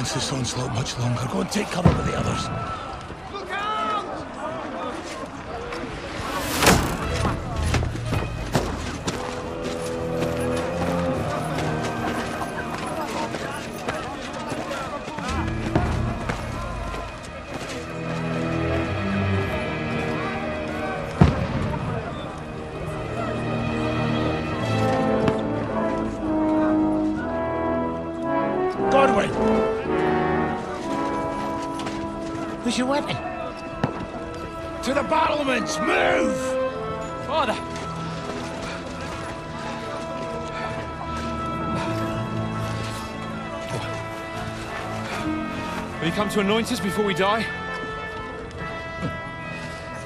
against this onslaught much longer. Go and take cover with the others. Where's your weapon? To the battlements! Move! Father! Will you come to anoint us before we die?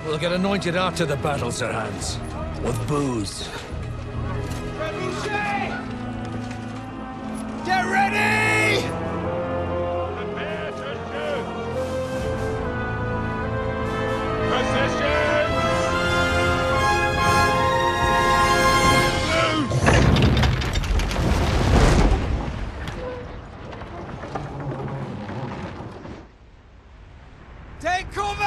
We'll get anointed after the battles are hands. With booze. Get ready! Take cover!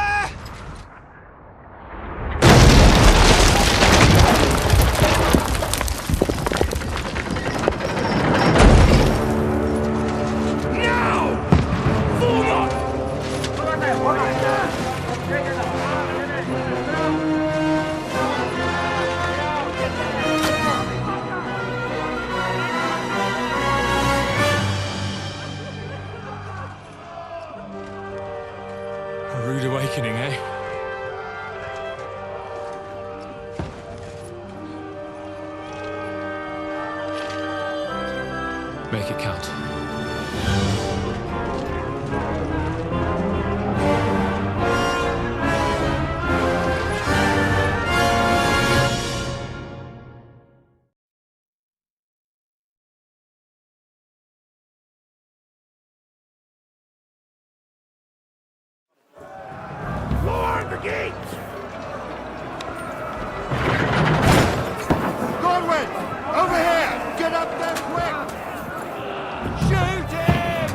A rude awakening, eh? Make it count. Lord the gate! Godwin! Over here! Get up there quick! Shoot him!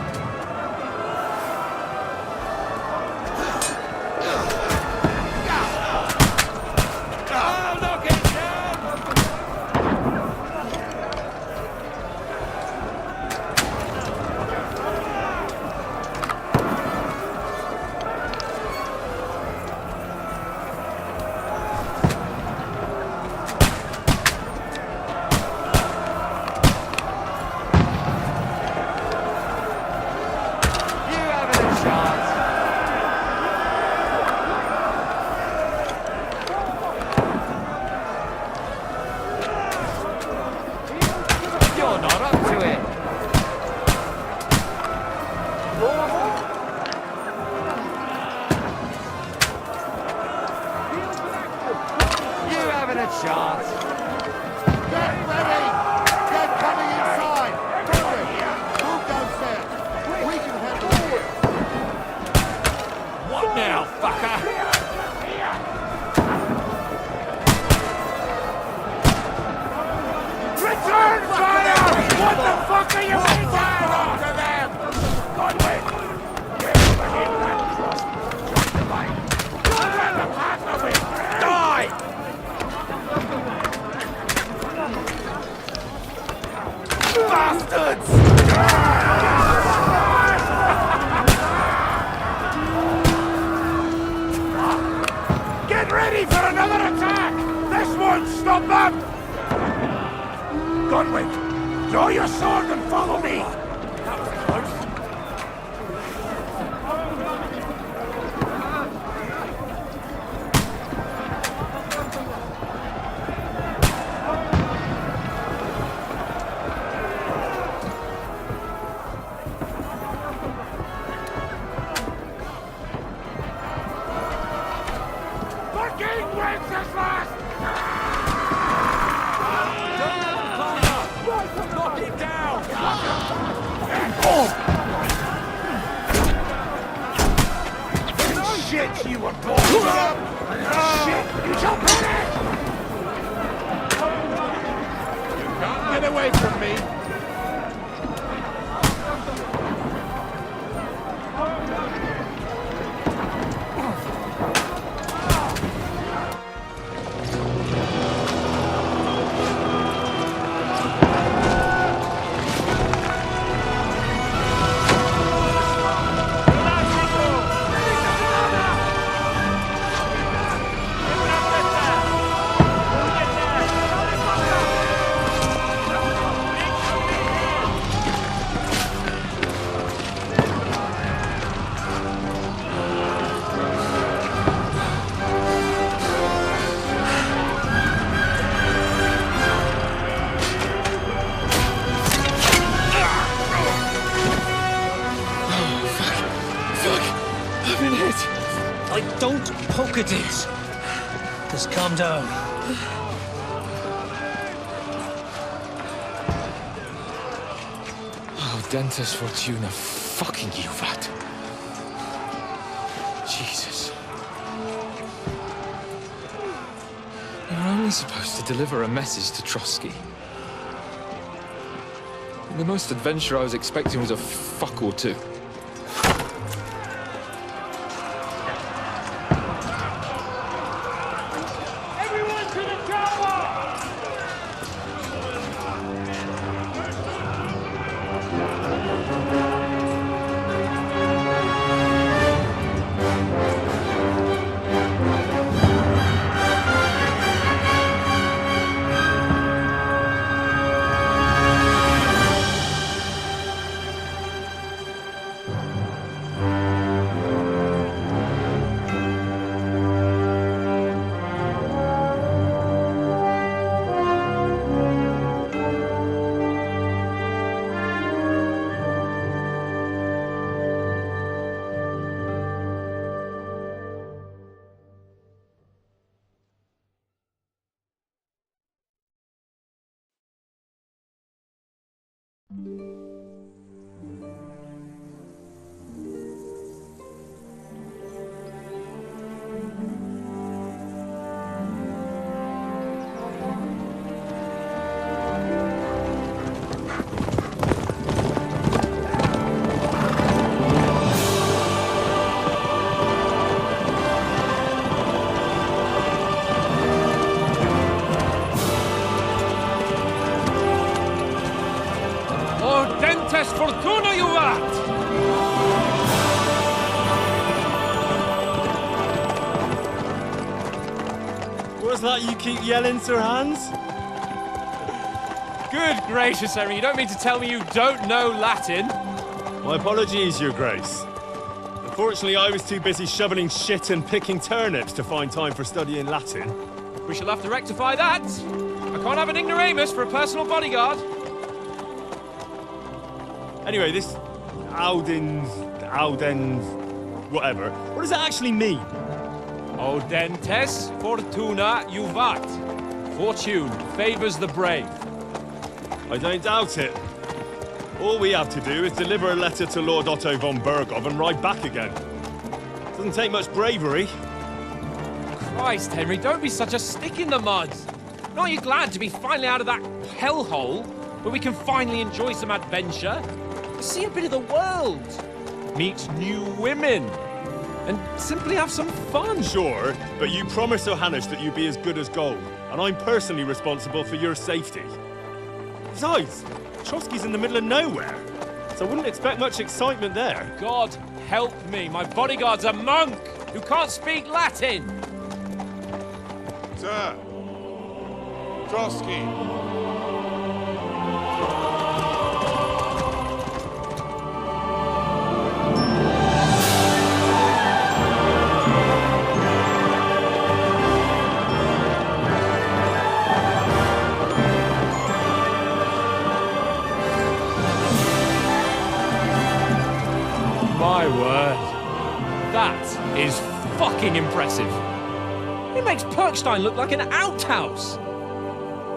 I'll knock it down! You haven't a chance! You're not up to it! You haven't a chance! Get ready! Get coming inside! Godwin! Move downstairs! We can handle it! What now, fucker? Return fire! What the fuck are you waiting for? To them! Godwin! Get over here, that trust! Join the line! Don't let them have of it! Die! Bastards! Get ready for another attack! This won't stop them! Godwin, draw your sword and follow me! That was close. Fucking Wenceslas! Knock it down! Shit, you were born! Shit, you shall perish! Get away from me! I don't poke at it. Just calm down. Oh, Dentes Fortuna, fucking Juvat. Jesus. You're only supposed to deliver a message to Trotsky. The most adventure I was expecting was a fuck or two. Everyone to the tower! Dentes Fortuna, Juvat! What's that you keep yelling, Sir Hans? Good gracious, Henry, you don't mean to tell me you don't know Latin? My apologies, Your Grace. Unfortunately, I was too busy shoveling shit and picking turnips to find time for studying Latin. We shall have to rectify that. I can't have an ignoramus for a personal bodyguard. Anyway, this Audens, whatever. What does that actually mean? Audentes Fortuna Juvat. Fortune favors the brave. I don't doubt it. All we have to do is deliver a letter to Lord Otto von Bergov and ride back again. Doesn't take much bravery. Christ, Henry, don't be such a stick in the mud. Aren't you glad to be finally out of that hellhole where we can finally enjoy some adventure? See a bit of the world, meet new women, and simply have some fun. Sure, but you promised Johannes that you'd be as good as gold, and I'm personally responsible for your safety. Besides, Trotsky's in the middle of nowhere, so I wouldn't expect much excitement there. God help me, my bodyguard's a monk who can't speak Latin. Sir, Trotsky. My word. That is fucking impressive. It makes Perkstein look like an outhouse.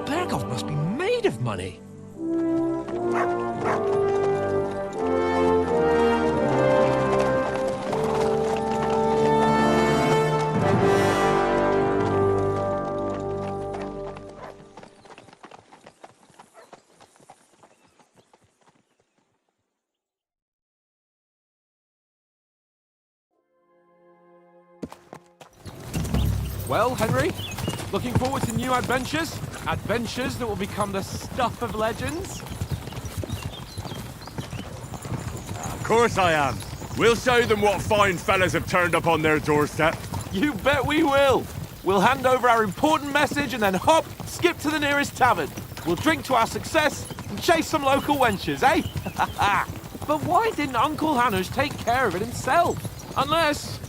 Bergov must be made of money. Well, Henry, looking forward to new adventures? Adventures that will become the stuff of legends? Of course I am. We'll show them what fine fellas have turned up on their doorstep. You bet we will. We'll hand over our important message and then hop, skip to the nearest tavern. We'll drink to our success and chase some local wenches, eh? But why didn't Uncle Hanush take care of it himself? Unless,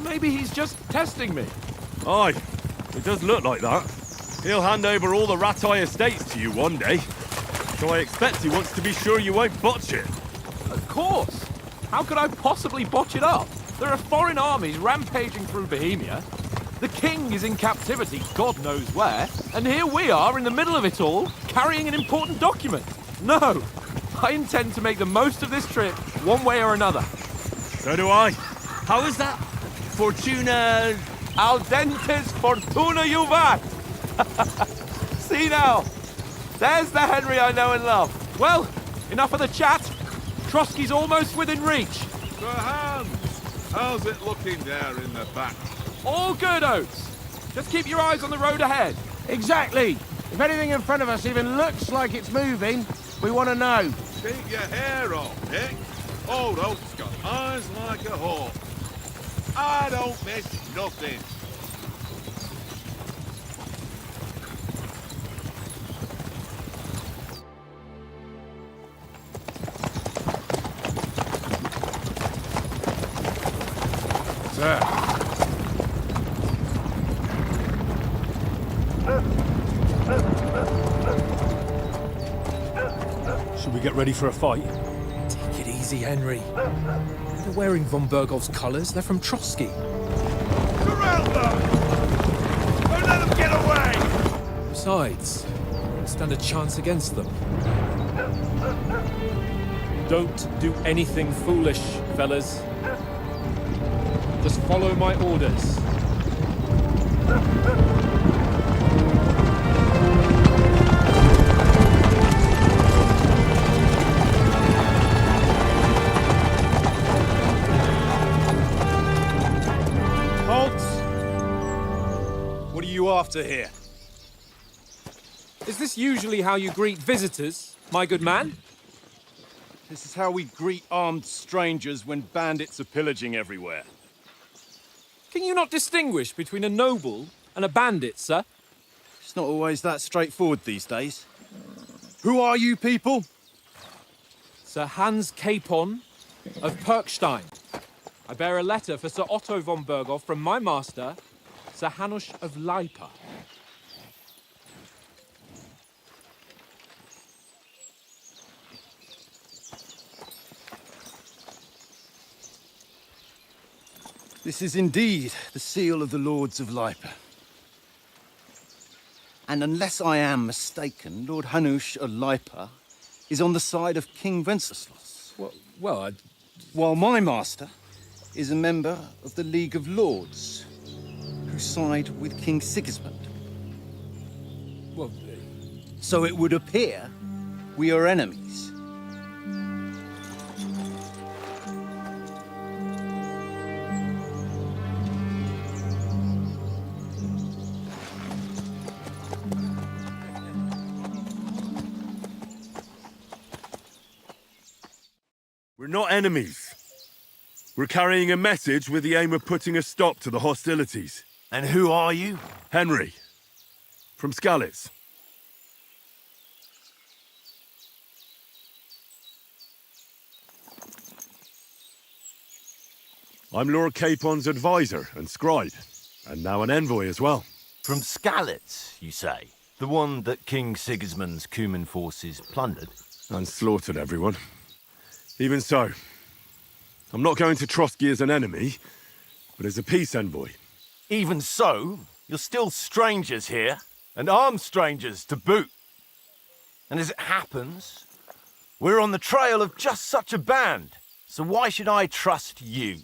maybe he's just testing me. Aye, it does look like that. He'll hand over all the Ratai estates to you one day. So I expect he wants to be sure you won't botch it. Of course. How could I possibly botch it up? There are foreign armies rampaging through Bohemia. The king is in captivity, God knows where, and here we are in the middle of it all, carrying an important document. No, I intend to make the most of this trip, one way or another. So do I. How is that? Fortuna... Al dentes fortuna juvat! See now, there's the Henry I know and love. Well, enough of the chat. Trotsky's almost within reach. Sir Hans, how's it looking there in the back? All good, Oates. Just keep your eyes on the road ahead. Exactly. If anything in front of us even looks like it's moving, we want to know. Keep your hair on, Nick. Old Oak's got eyes like a hawk. I don't miss nothing. Sir. Should we get ready for a fight? Take it easy, Henry. They're wearing von Berghoff's colours. They're from Trotsky. Surround them! Don't let them get away! Besides, we stand a chance against them. Don't do anything foolish, fellas. Just follow my orders. What are you after here? Is this usually how you greet visitors, my good man? This is how we greet armed strangers when bandits are pillaging everywhere. Can you not distinguish between a noble and a bandit, sir? It's not always that straightforward these days. Who are you people? Sir Hans Capon of Perkstein. I bear a letter for Sir Otto von Berghoff from my master, Sir Hanush of Lipa. This is indeed the seal of the Lords of Lipa. And unless I am mistaken, Lord Hanush of Lipa is on the side of King Wenceslas. Well, While my master is a member of the League of Lords, who side with King Sigismund. well, So it would appear we are enemies. We're not enemies. We're carrying a message with the aim of putting a stop to the hostilities. And who are you? Henry, from Skalitz. I'm Lord Capon's advisor and scribe, and now an envoy as well. From Skalitz, you say? The one that King Sigismund's Cuman forces plundered? And slaughtered everyone. Even so, I'm not going to Trotsky as an enemy, but as a peace envoy. Even so, you're still strangers here, and armed strangers to boot. And as it happens, we're on the trail of just such a band, so why should I trust you?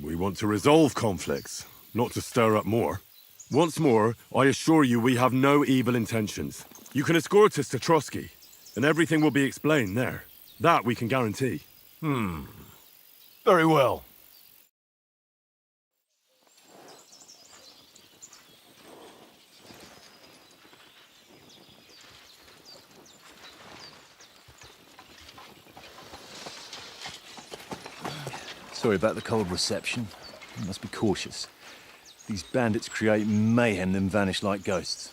We want to resolve conflicts, not to stir up more. Once more, I assure you we have no evil intentions. You can escort us to Trotsky, and everything will be explained there. That we can guarantee. Very well. Sorry about the cold reception. You must be cautious. These bandits create mayhem, then vanish like ghosts.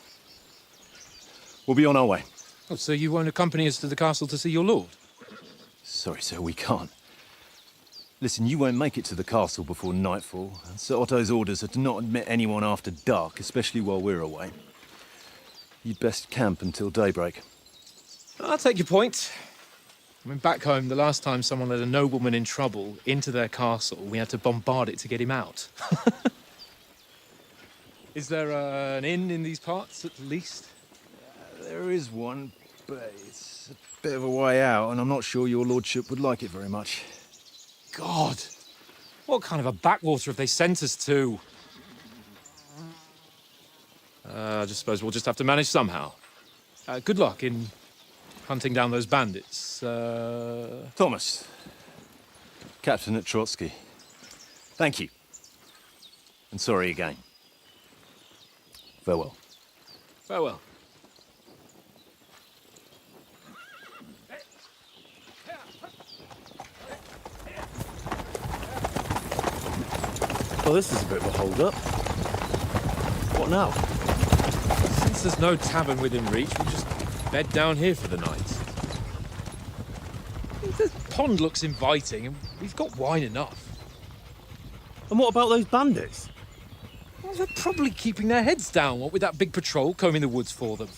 We'll be on our way. Oh, so you won't accompany us to the castle to see your lord? Sorry, sir, we can't. Listen, you won't make it to the castle before nightfall. Sir Otto's orders are to not admit anyone after dark, especially while we're away. You'd best camp until daybreak. I'll take your point. I mean, back home, the last time someone let a nobleman in trouble into their castle, we had to bombard it to get him out. Is there an inn in these parts, at least? There is one, but it's a bit of a way out, and I'm not sure your lordship would like it very much. God! What kind of a backwater have they sent us to? I just suppose we'll just have to manage somehow. Good luck in hunting down those bandits. Thomas, Captain at Trotsky. Thank you. And sorry again. Farewell. Farewell. Well, this is a bit of a hold-up. What now? Since there's no tavern within reach, we'll just bed down here for the night. The pond looks inviting, and we've got wine enough. And what about those bandits? Well, they're probably keeping their heads down, what with that big patrol combing the woods for them.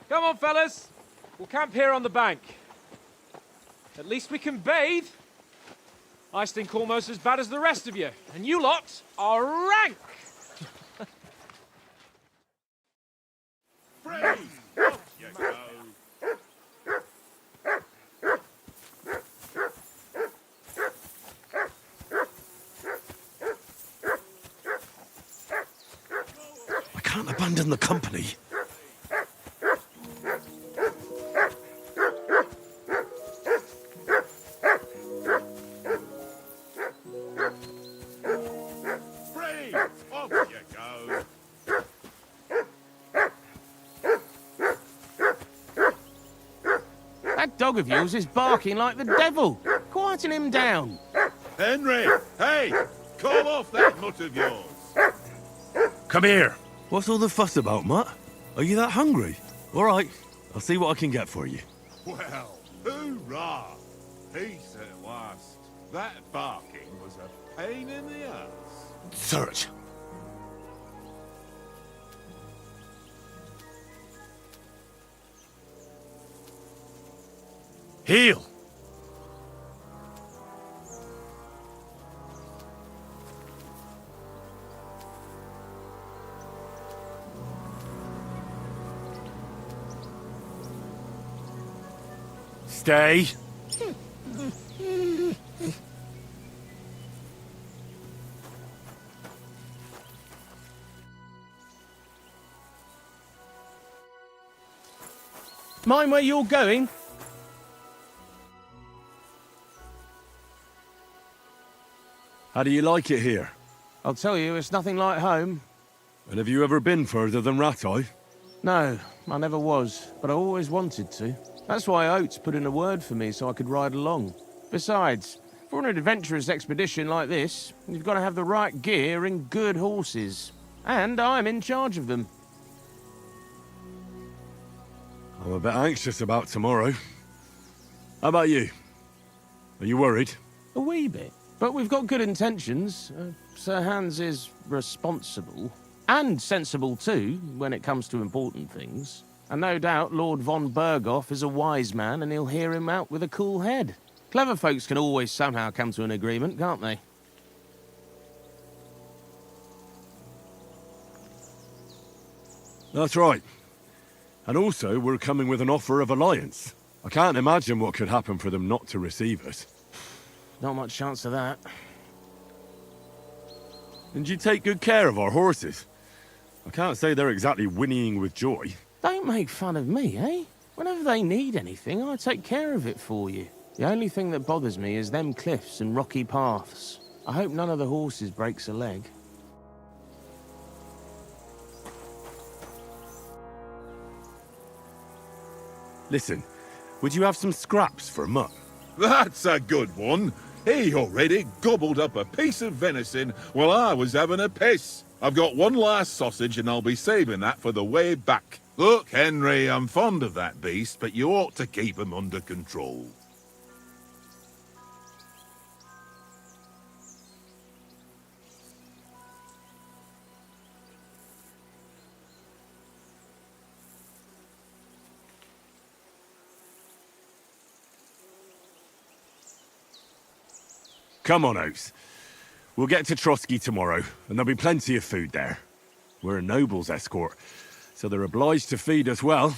Come on, fellas. We'll camp here on the bank. At least we can bathe. I stink almost as bad as the rest of you, and you lot are rank. I can't abandon the company. That dog of yours is barking like the devil. Quieten him down. Henry! Hey! Come off that mutt of yours! Come here. What's all the fuss about, Mutt? Are you that hungry? All right, I'll see what I can get for you. Well, hoorah! Peace at last. That barking was a pain in the ass. Search. Heel! Stay. Mind where you're going? How do you like it here? I'll tell you, it's nothing like home. And have you ever been further than Rattay? No, I never was, but I always wanted to. That's why Oates put in a word for me so I could ride along. Besides, for an adventurous expedition like this, you've got to have the right gear and good horses. And I'm in charge of them. I'm a bit anxious about tomorrow. How about you? Are you worried? A wee bit. But we've got good intentions. Sir Hans is responsible. And sensible too, when it comes to important things. And no doubt Lord von Berghoff is a wise man and he'll hear him out with a cool head. Clever folks can always somehow come to an agreement, can't they? That's right. And also, we're coming with an offer of alliance. I can't imagine what could happen for them not to receive us. Not much chance of that. And you take good care of our horses. I can't say they're exactly whinnying with joy. Don't make fun of me, eh? Whenever they need anything, I take care of it for you. The only thing that bothers me is them cliffs and rocky paths. I hope none of the horses breaks a leg. Listen, would you have some scraps for Mutt? That's a good one. He already gobbled up a piece of venison while I was having a piss. I've got one last sausage and I'll be saving that for the way back. Look, Henry, I'm fond of that beast, but you ought to keep him under control. Come on, Oates. We'll get to Trotsky tomorrow, and there'll be plenty of food there. We're a noble's escort, so they're obliged to feed us well.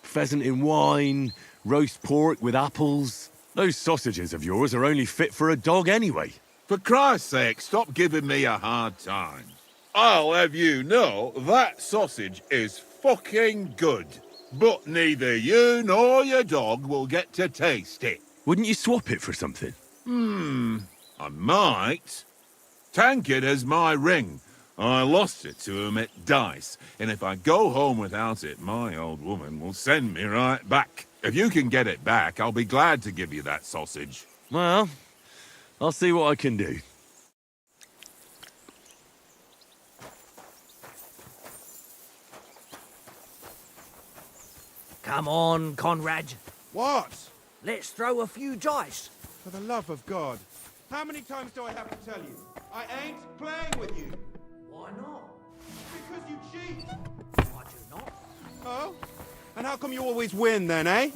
Pheasant in wine, roast pork with apples. Those sausages of yours are only fit for a dog anyway. For Christ's sake, stop giving me a hard time. I'll have you know that sausage is fucking good. But neither you nor your dog will get to taste it. Wouldn't you swap it for something? I might. Tankard has my ring. I lost it to him at dice, and if I go home without it, my old woman will send me right back. If you can get it back, I'll be glad to give you that sausage. Well, I'll see what I can do. Come on, Conrad. What? Let's throw a few dice. For the love of God. How many times do I have to tell you? I ain't playing with you. Why not? Because you cheat. I do not. Oh? And how come you always win then, eh?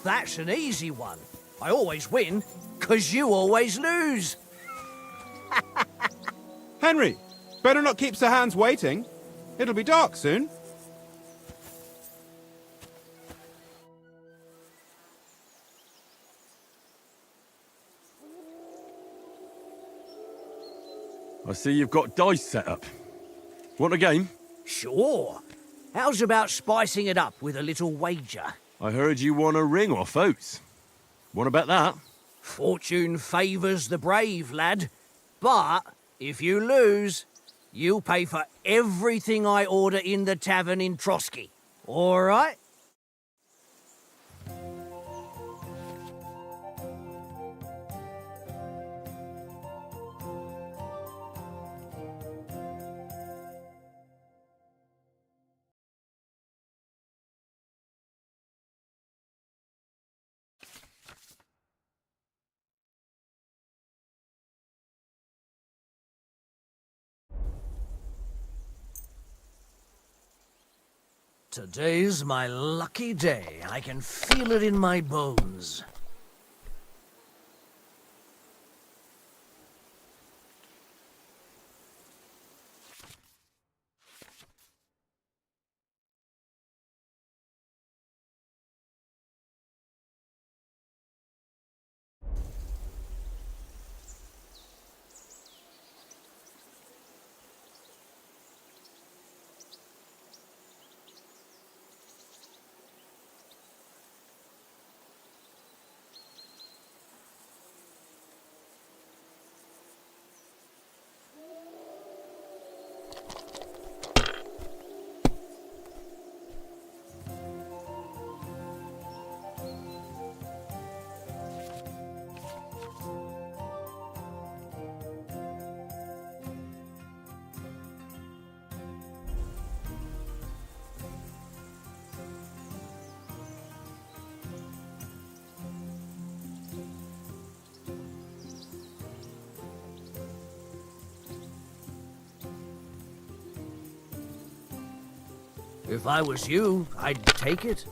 That's an easy one. I always win, 'cause you always lose. Henry, better not keep Sir Hans waiting. It'll be dark soon. I see you've got dice set up. Want a game? Sure. How's about spicing it up with a little wager? I heard you won a ring off Oates. Want to bet that? Fortune favours the brave, lad. But if you lose, you'll pay for everything I order in the tavern in Trotsky. All right? Today's my lucky day. I can feel it in my bones. If I was you, I'd take it.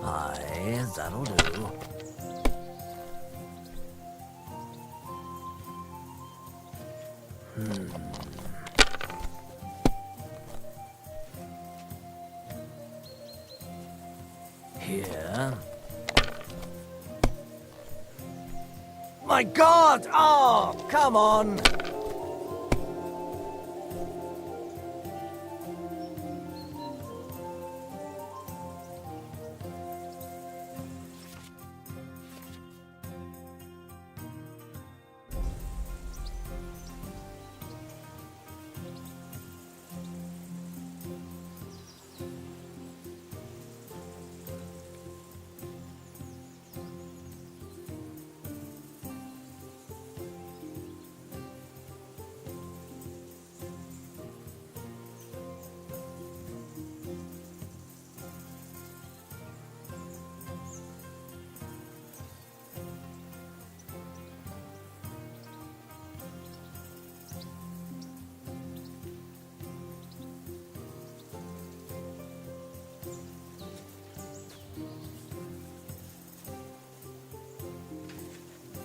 Aye, that'll do. Here. My God! Oh, come on!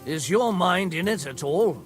Is your mind in it at all?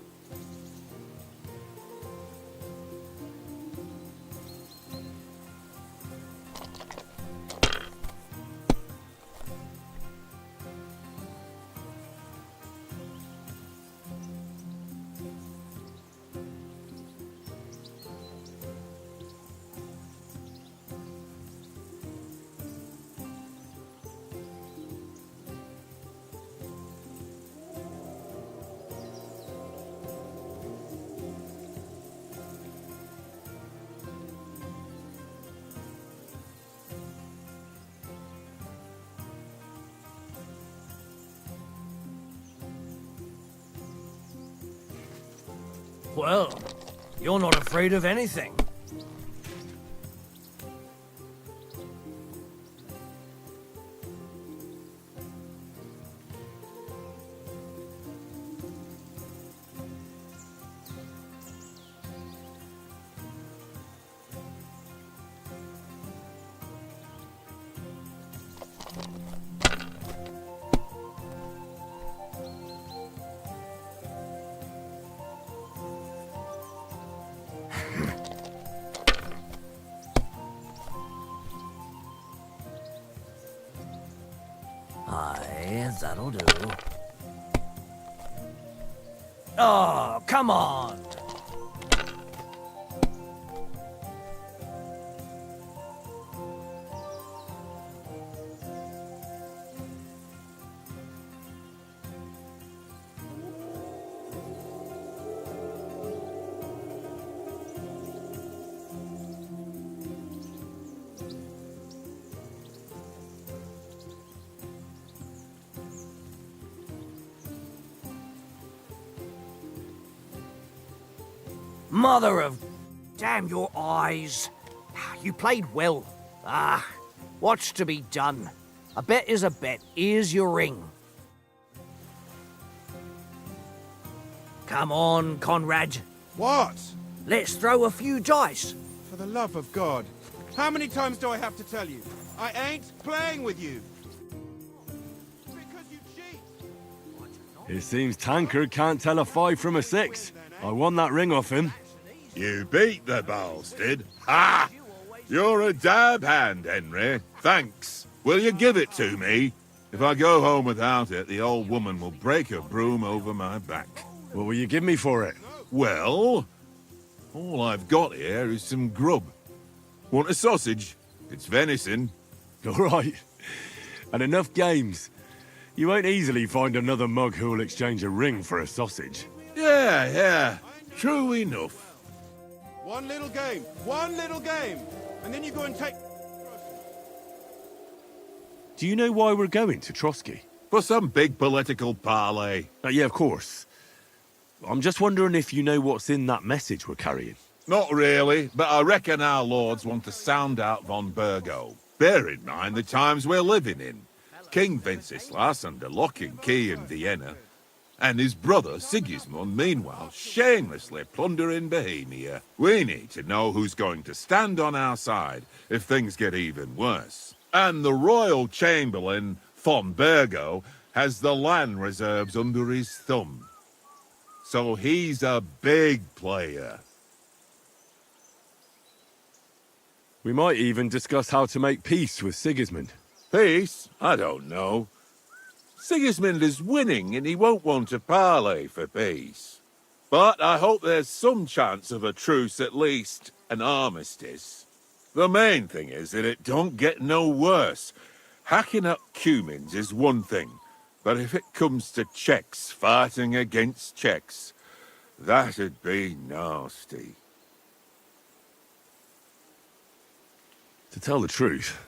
Well, you're not afraid of anything. Aye, that'll do. Oh, come on! Mother of... Damn your eyes. You played well. Ah, what's to be done? A bet is a bet. Here's your ring. Come on, Conrad. What? Let's throw a few dice. For the love of God. How many times do I have to tell you? I ain't playing with you. Because you cheat. It seems Tankard can't tell a 5 from a 6. I won that ring off him. You beat the bastard. Ha! You're a dab hand, Henry. Thanks. Will you give it to me? If I go home without it, the old woman will break her broom over my back. What will you give me for it? Well, all I've got here is some grub. Want a sausage? It's venison. All right. And enough games. You won't easily find another mug who'll exchange a ring for a sausage. Yeah. True enough. One little game, and then you go and take... Do you know why we're going to Trotsky? For some big political parley. Yeah, of course. I'm just wondering if you know what's in that message we're carrying. Not really, but I reckon our lords want to sound out von Burgo. Bear in mind the times we're living in. King Wenceslas under lock and key in Vienna, and his brother Sigismund, meanwhile, shamelessly plundering Bohemia. We need to know who's going to stand on our side if things get even worse. And the royal chamberlain, von Burgo, has the land reserves under his thumb. So he's a big player. We might even discuss how to make peace with Sigismund. Peace? I don't know. Sigismund is winning and he won't want to parley for peace. But I hope there's some chance of a truce, at least an armistice. The main thing is that it don't get no worse. Hacking up Cumans is one thing, but if it comes to Czechs fighting against Czechs, that'd be nasty. To tell the truth,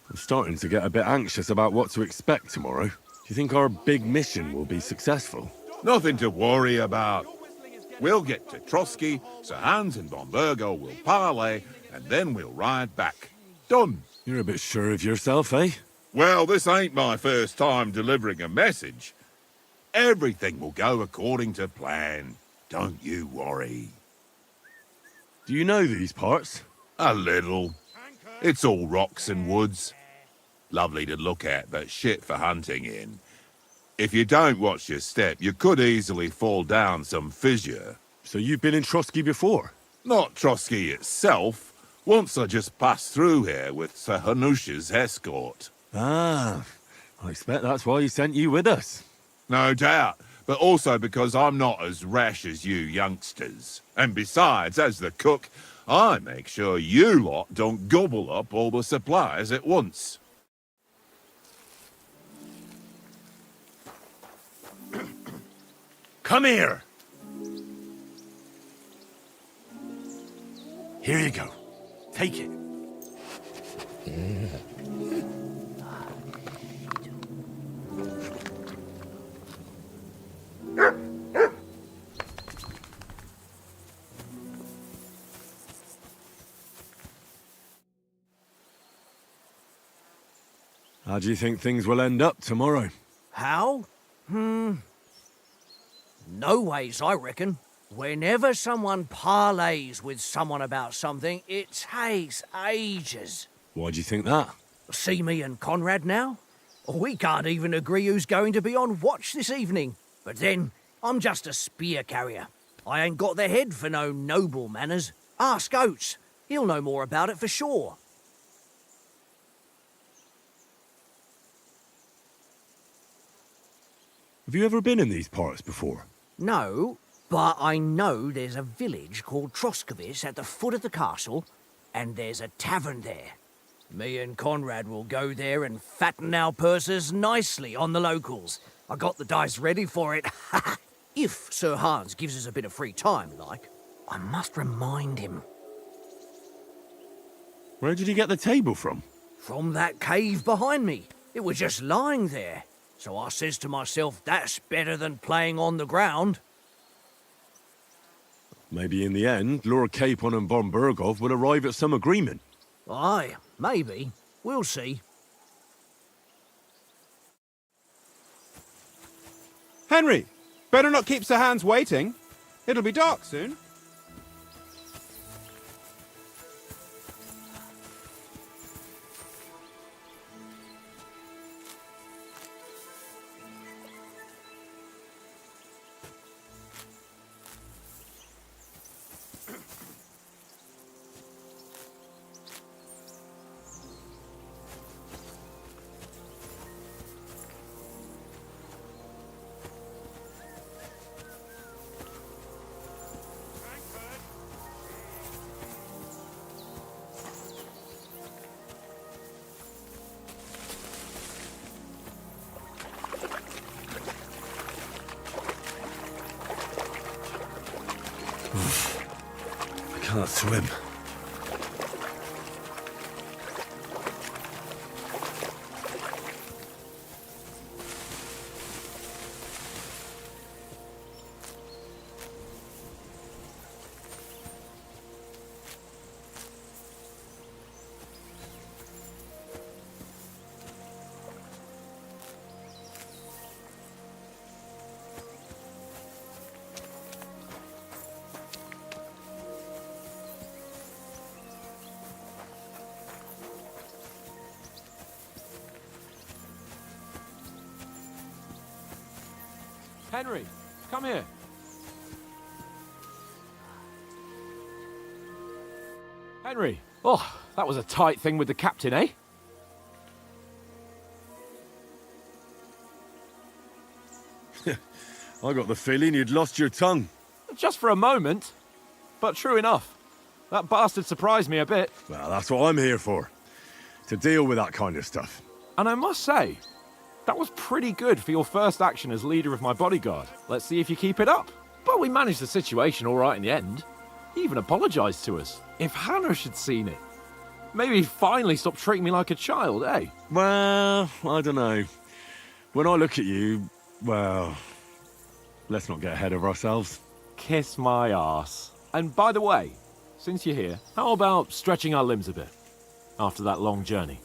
I'm starting to get a bit anxious about what to expect tomorrow. Do you think our big mission will be successful? Nothing to worry about. We'll get to Trotsky, Sir Hans and von Burgo will parley, and then we'll ride back. Done. You're a bit sure of yourself, eh? Well, this ain't my first time delivering a message. Everything will go according to plan. Don't you worry. Do you know these parts? A little. It's all rocks and woods. Lovely to look at, but shit for hunting in. If you don't watch your step, you could easily fall down some fissure. So you've been in Trotsky before? Not Trotsky itself. Once I just passed through here with Sir Hanusha's escort. Ah, I expect that's why he sent you with us. No doubt, but also because I'm not as rash as you youngsters. And besides, as the cook, I make sure you lot don't gobble up all the supplies at once. Come here! Here you go. Take it. How do you think things will end up tomorrow? How? No ways, I reckon. Whenever someone parleys with someone about something, it takes ages. Why do you think that? See me and Conrad now? We can't even agree who's going to be on watch this evening. But then, I'm just a spear carrier. I ain't got the head for no noble manners. Ask Oates. He'll know more about it for sure. Have you ever been in these parts before? No, but I know there's a village called Troskowitz at the foot of the castle, and there's a tavern there. Me and Conrad will go there and fatten our purses nicely on the locals. I got the dice ready for it. If Sir Hans gives us a bit of free time, like, I must remind him. Where did you get the table from? From that cave behind me. It was just lying there. So I says to myself, that's better than playing on the ground. Maybe in the end, Lord Capon and von Berghoff will arrive at some agreement. Aye, maybe. We'll see. Henry, better not keep Sir Hans waiting. It'll be dark soon. I can't swim. Henry, come here. Henry, oh, that was a tight thing with the captain, eh? I got the feeling you'd lost your tongue. Just for a moment, but true enough. That bastard surprised me a bit. Well, that's what I'm here for. To deal with that kind of stuff. And I must say, that was pretty good for your first action as leader of my bodyguard. Let's see if you keep it up. But we managed the situation all right in the end. He even apologised to us. If Hanush had seen it, maybe he'd finally stop treating me like a child, eh? Well, I don't know. When I look at you, well, let's not get ahead of ourselves. Kiss my arse. And by the way, since you're here, how about stretching our limbs a bit after that long journey?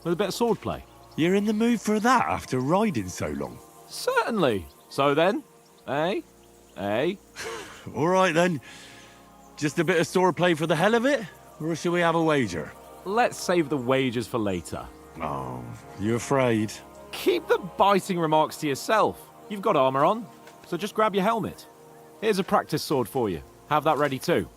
With a bit of swordplay. You're in the mood for that after riding so long? Certainly. So then, eh? Eh? All right then. Just a bit of swordplay for the hell of it? Or shall we have a wager? Let's save the wagers for later. Oh, you afraid? Keep the biting remarks to yourself. You've got armor on, so just grab your helmet. Here's a practice sword for you. Have that ready too.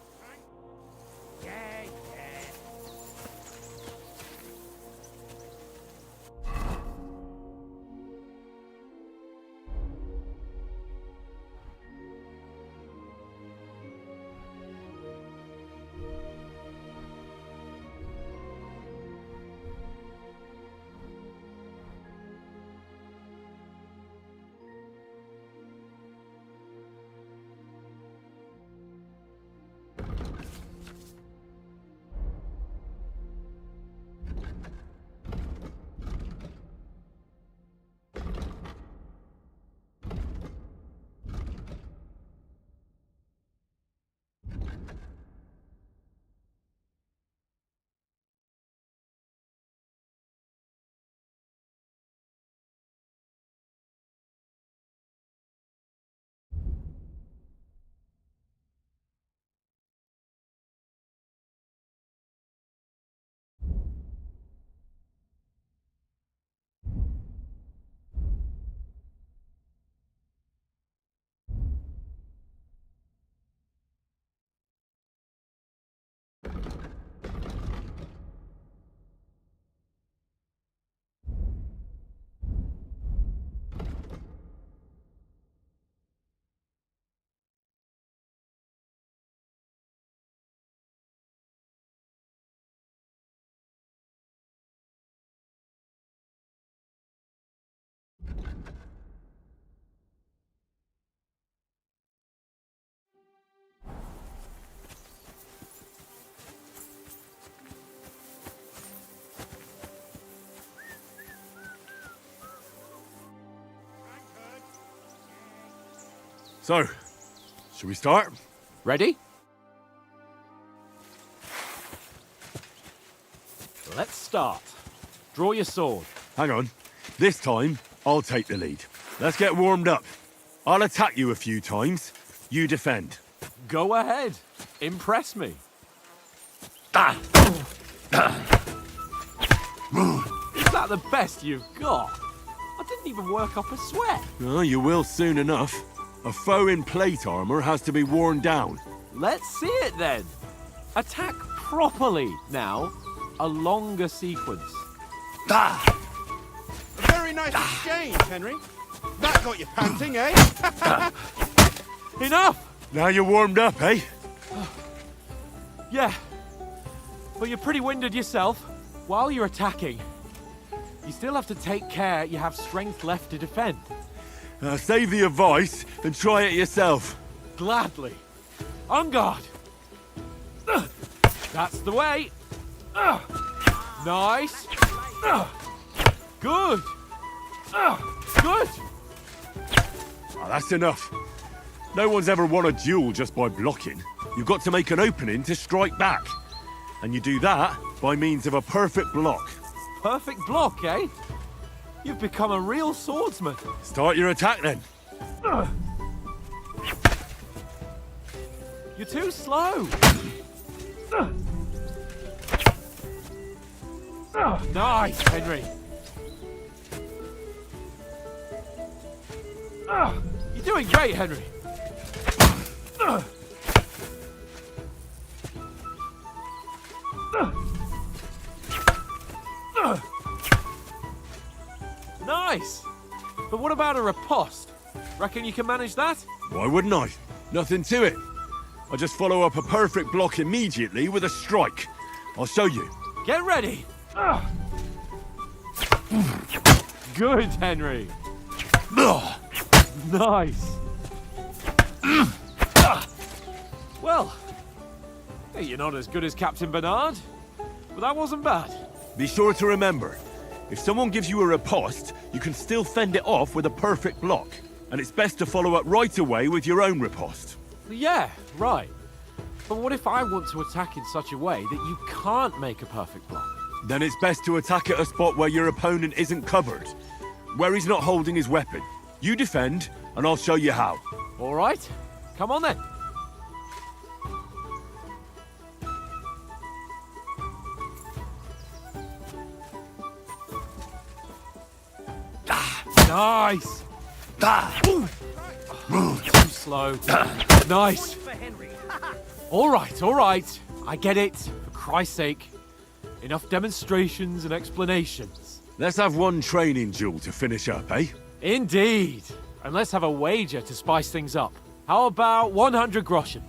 So, should we start? Ready? Let's start. Draw your sword. Hang on. This time, I'll take the lead. Let's get warmed up. I'll attack you a few times. You defend. Go ahead. Impress me. Is that the best you've got? I didn't even work up a sweat. Oh, you will soon enough. A foe in plate armor has to be worn down. Let's see it then. Attack properly now. A longer sequence. A very nice exchange, Henry. That got you panting, eh? Enough! Now you're warmed up, eh? Yeah. But you're pretty winded yourself. While you're attacking, you still have to take care you have strength left to defend. Save the advice and try it yourself. Gladly. On guard. That's the way. Nice. Good. Good. Oh, that's enough. No one's ever won a duel just by blocking. You've got to make an opening to strike back. And you do that by means of a perfect block. Perfect block, eh? You've become a real swordsman. Start your attack then. You're too slow. Nice, Henry. You're doing great, Henry. Nice. But what about a riposte? Reckon you can manage that? Why wouldn't I? Nothing to it. I just follow up a perfect block immediately with a strike. I'll show you. Get ready. Good, Henry. Nice. Well, hey, you're not as good as Captain Bernard, but that wasn't bad. Be sure to remember, if someone gives you a riposte, you can still fend it off with a perfect block. And it's best to follow up right away with your own riposte. Yeah, right. But what if I want to attack in such a way that you can't make a perfect block? Then it's best to attack at a spot where your opponent isn't covered, where he's not holding his weapon. You defend, and I'll show you how. All right, come on then. Nice. Too slow. Nice. All right. I get it. For Christ's sake. Enough demonstrations and explanations. Let's have one training duel to finish up, eh? Indeed. And let's have a wager to spice things up. How about 100 groschen?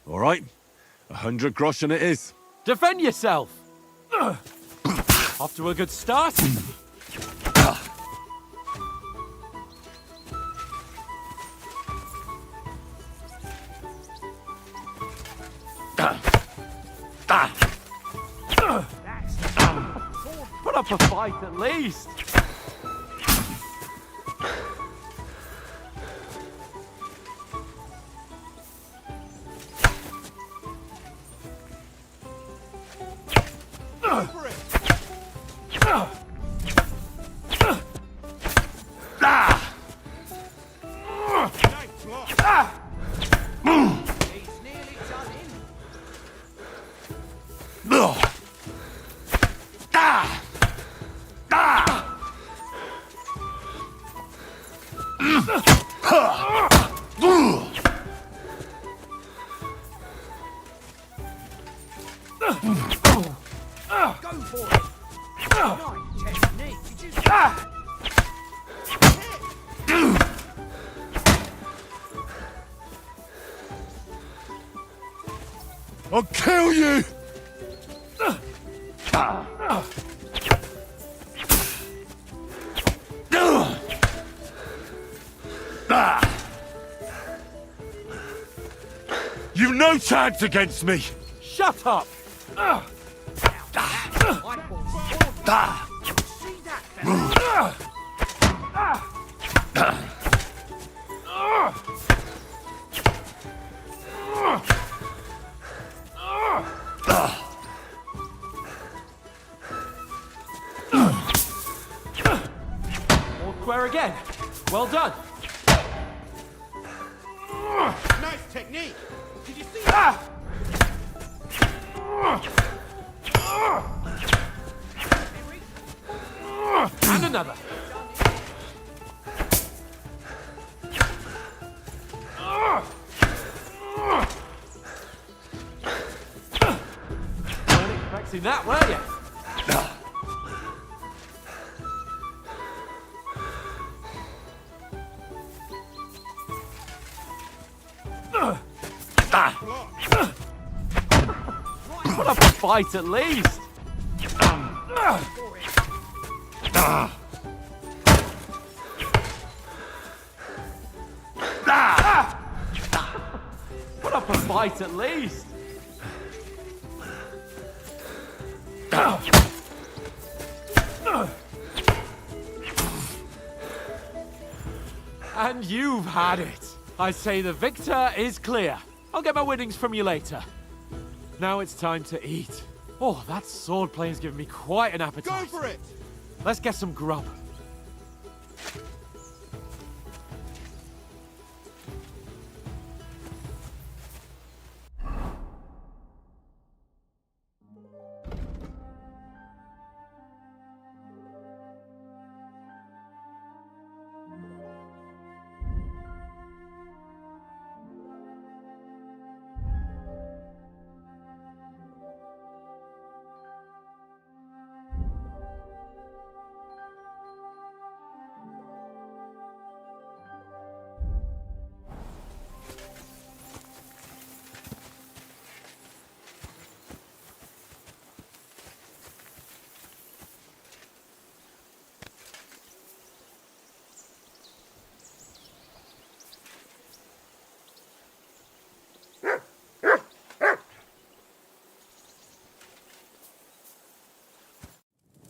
All right. 100 groschen it is. Defend yourself! Off to a good start. Put up a fight at least. I'll kill you! You've no chance against me! Shut up! All square again. Well done. Nice technique. Did you see that? And another. Weren't expecting that, were you? Put up a fight at least. Put up a fight at least. And you've had it. I say the victor is clear. I'll get my winnings from you later. Now it's time to eat. Oh, that sword playing's given me quite an appetite. Go for it. Let's get some grub.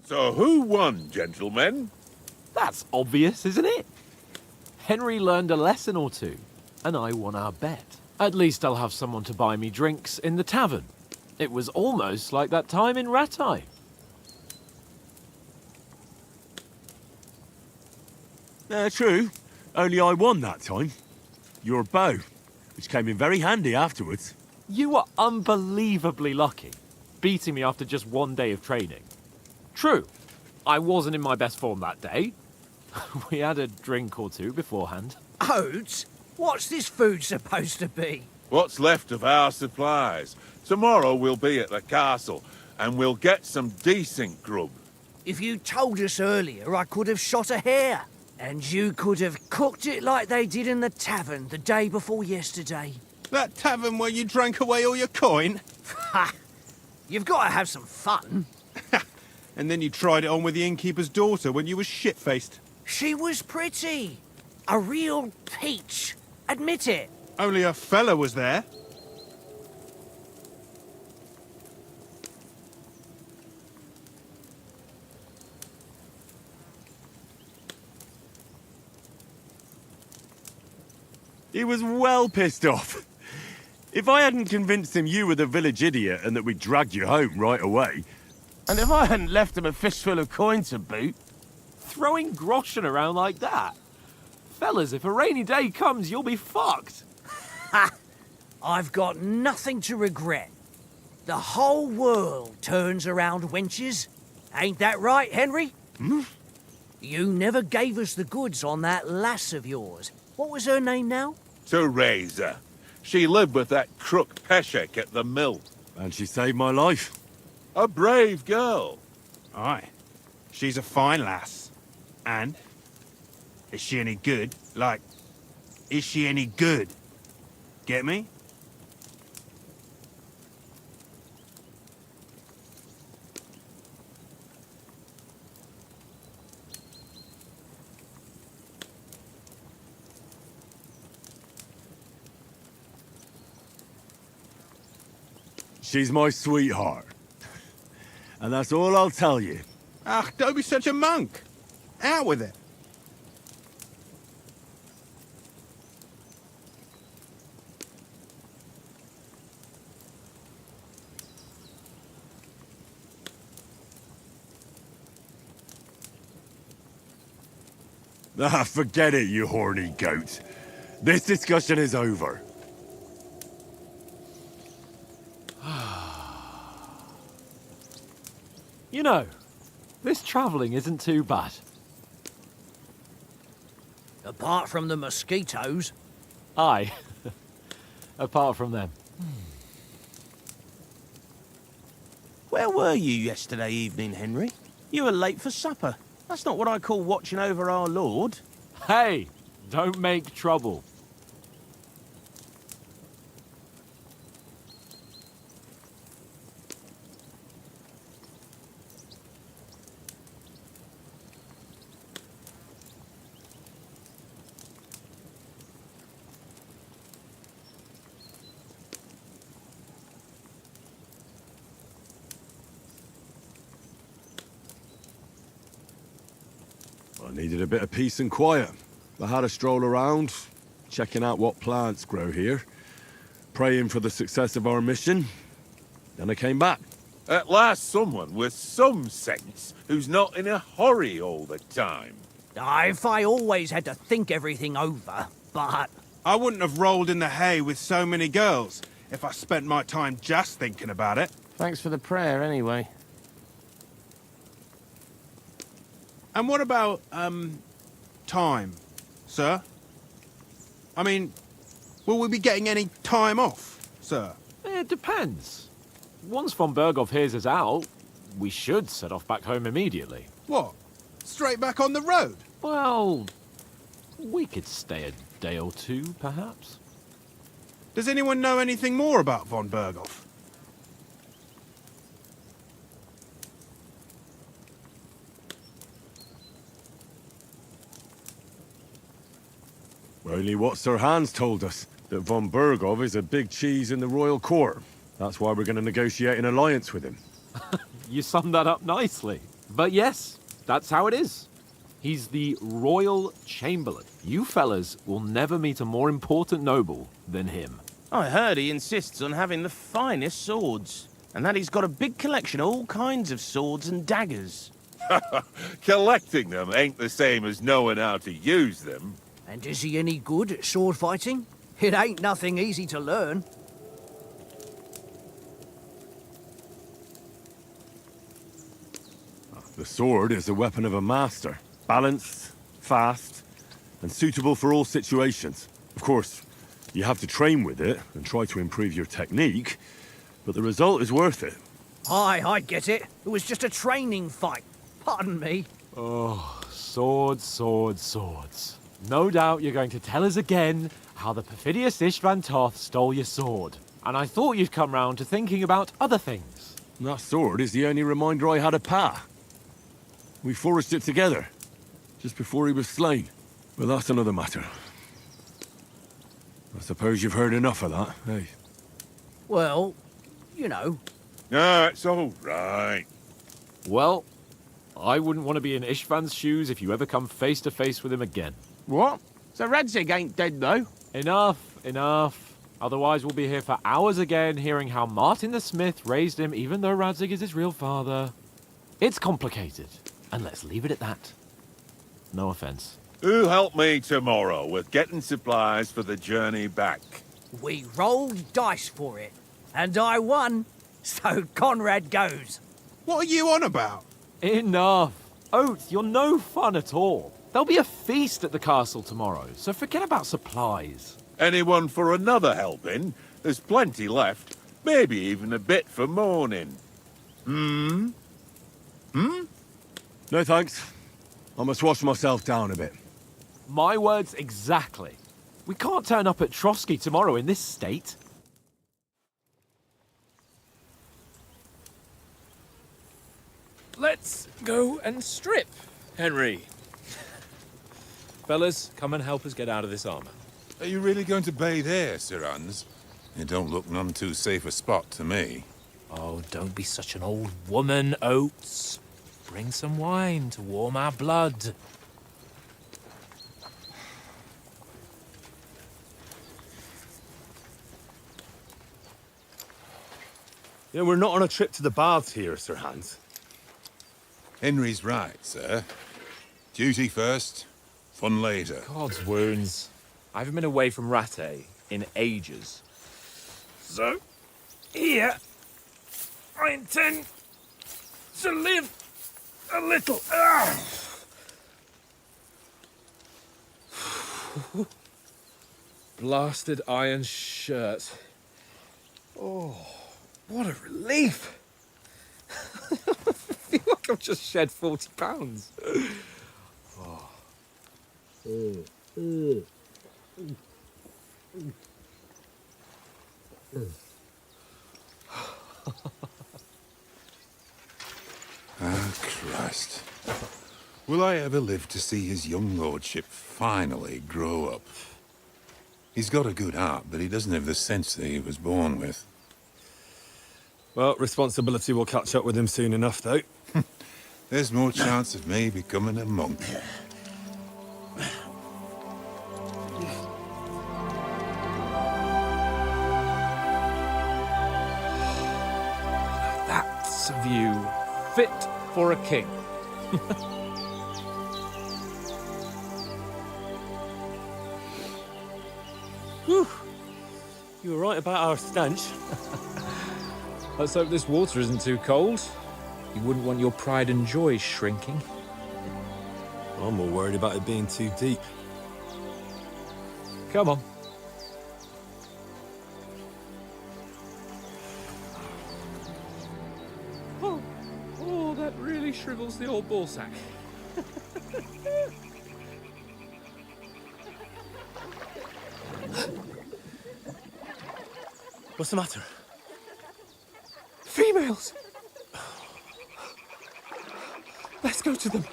So who won, gentlemen? That's obvious, isn't it? Henry learned a lesson or two, and I won our bet. At least I'll have someone to buy me drinks in the tavern. It was almost like that time in Rattay. True. Only I won that time. Your bow, which came in very handy afterwards. You were unbelievably lucky, beating me after just one day of training. True, I wasn't in my best form that day. We had a drink or two beforehand. Oats? What's this food supposed to be? What's left of our supplies. Tomorrow we'll be at the castle, and we'll get some decent grub. If you told us earlier, I could have shot a hare. And you could have cooked it like they did in the tavern the day before yesterday. That tavern where you drank away all your coin? Ha! You've got to have some fun. And then you tried it on with the innkeeper's daughter when you were shit-faced. She was pretty. A real peach. Admit it. Only a fella was there. He was well pissed off. If I hadn't convinced him you were the village idiot and that we'd dragged you home right away... And if I hadn't left him a fistful of coin to boot... Throwing groschen around like that? Fellas, if a rainy day comes, you'll be fucked. Ha! I've got nothing to regret. The whole world turns around wenches. Ain't that right, Henry? Hmm? You never gave us the goods on that lass of yours. What was her name now? Teresa. She lived with that crook Peshek at the mill. And she saved my life. A brave girl. Aye. She's a fine lass. And? Is she any good? Like, is she any good? Get me? She's my sweetheart. And that's all I'll tell you. Ah, don't be such a monk. Out with it. Ah, forget it, you horny goat. This discussion is over. You know, this travelling isn't too bad. Apart from the mosquitoes. Aye. Apart from them. Where were you yesterday evening, Henry? You were late for supper. That's not what I call watching over our Lord. Hey, don't make trouble. I needed a bit of peace and quiet. I had a stroll around, checking out what plants grow here, praying for the success of our mission. Then I came back. At last someone with some sense who's not in a hurry all the time. If I always had to think everything over, but... I wouldn't have rolled in the hay with so many girls if I spent my time just thinking about it. Thanks for the prayer, anyway. And what about, time, sir? I mean, will we be getting any time off, sir? It depends. Once von Berghoff hears us out, we should set off back home immediately. What? Straight back on the road? Well, we could stay a day or two, perhaps. Does anyone know anything more about von Berghoff? Only what Sir Hans told us, that von Berghoff is a big cheese in the royal court. That's why we're going to negotiate an alliance with him. You summed that up nicely. But yes, that's how it is. He's the royal chamberlain. You fellas will never meet a more important noble than him. I heard he insists on having the finest swords, and that he's got a big collection of all kinds of swords and daggers. Collecting them ain't the same as knowing how to use them. And is he any good at sword fighting? It ain't nothing easy to learn. sword is the weapon of a master. Balanced, fast, and suitable for all situations. Of course, you have to train with it and try to improve your technique, but the result is worth it. Aye, I get it. It was just a training fight. Pardon me. Oh, swords, swords, swords. No doubt you're going to tell us again how the perfidious Istvan Toth stole your sword. And I thought you'd come round to thinking about other things. That sword is the only reminder I had of Pa. We forged it together, just before he was slain. But that's another matter. I suppose you've heard enough of that, eh? Well, you know. No, it's all right. Well, I wouldn't want to be in Istvan's shoes if you ever come face to face with him again. What? So Radzig ain't dead, though? Enough, enough. Otherwise we'll be here for hours again hearing how Martin the Smith raised him even though Radzig is his real father. It's complicated, and let's leave it at that. No offense. Who'll help me tomorrow with getting supplies for the journey back? We rolled dice for it, and I won. So Conrad goes. What are you on about? Enough. Oath, you're no fun at all. There'll be a feast at the castle tomorrow, so forget about supplies. Anyone for another helping? There's plenty left. Maybe even a bit for morning. No thanks. I must wash myself down a bit. My words exactly. We can't turn up at Trotsky tomorrow in this state. Let's go and strip, Henry. Fellas, come and help us get out of this armor. Are you really going to bathe here, Sir Hans? It don't look none too safe a spot to me. Oh, don't be such an old woman, Oates. Bring some wine to warm our blood. You know, we're not on a trip to the baths here, Sir Hans. Henry's right, sir. Duty first, fun later. God's wounds. I haven't been away from Rattay in ages. So, here, I intend to live a little. Blasted iron shirt. Oh, what a relief. I feel like I've just shed 40 pounds. Ah, Christ. Will I ever live to see his young lordship finally grow up? He's got a good heart, but he doesn't have the sense that he was born with. Well, responsibility will catch up with him soon enough, though. There's more chance of me becoming a monk. That's a view fit for a king. Whew. You were right about our stench. Let's hope this water isn't too cold. You wouldn't want your pride and joy shrinking. I'm more worried about it being too deep. Come on. Oh, that really shrivels the old ballsack. What's the matter? Females! Let's go to them.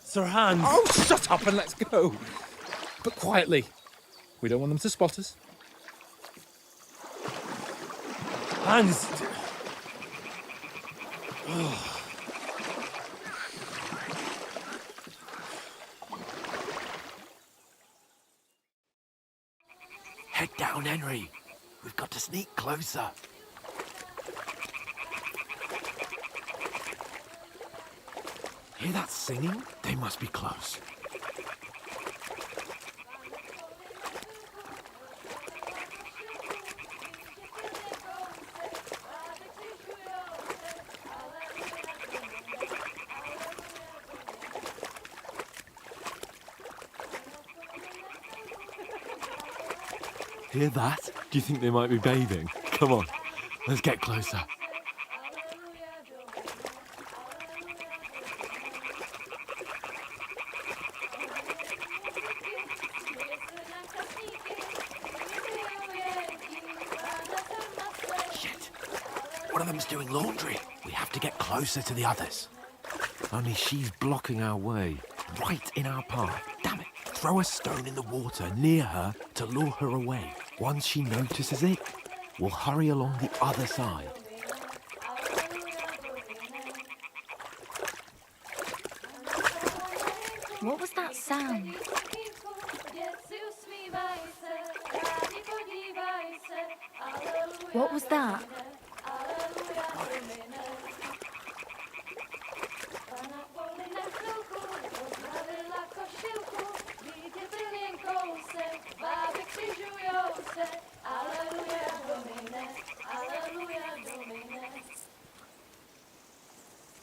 Sir Hans! Oh, shut up and let's go. But quietly. We don't want them to spot us. Hans! Head down, Henry. We've got to sneak closer. Hear that singing? They must be close. Hear that? Do you think they might be bathing? Come on, let's get closer. Shit! One of them's doing laundry. We have to get closer to the others. Only she's blocking our way, right in our path. Damn it! Throw a stone in the water near her to lure her away. Once she notices it, we'll hurry along the other side. What was that sound? What was that?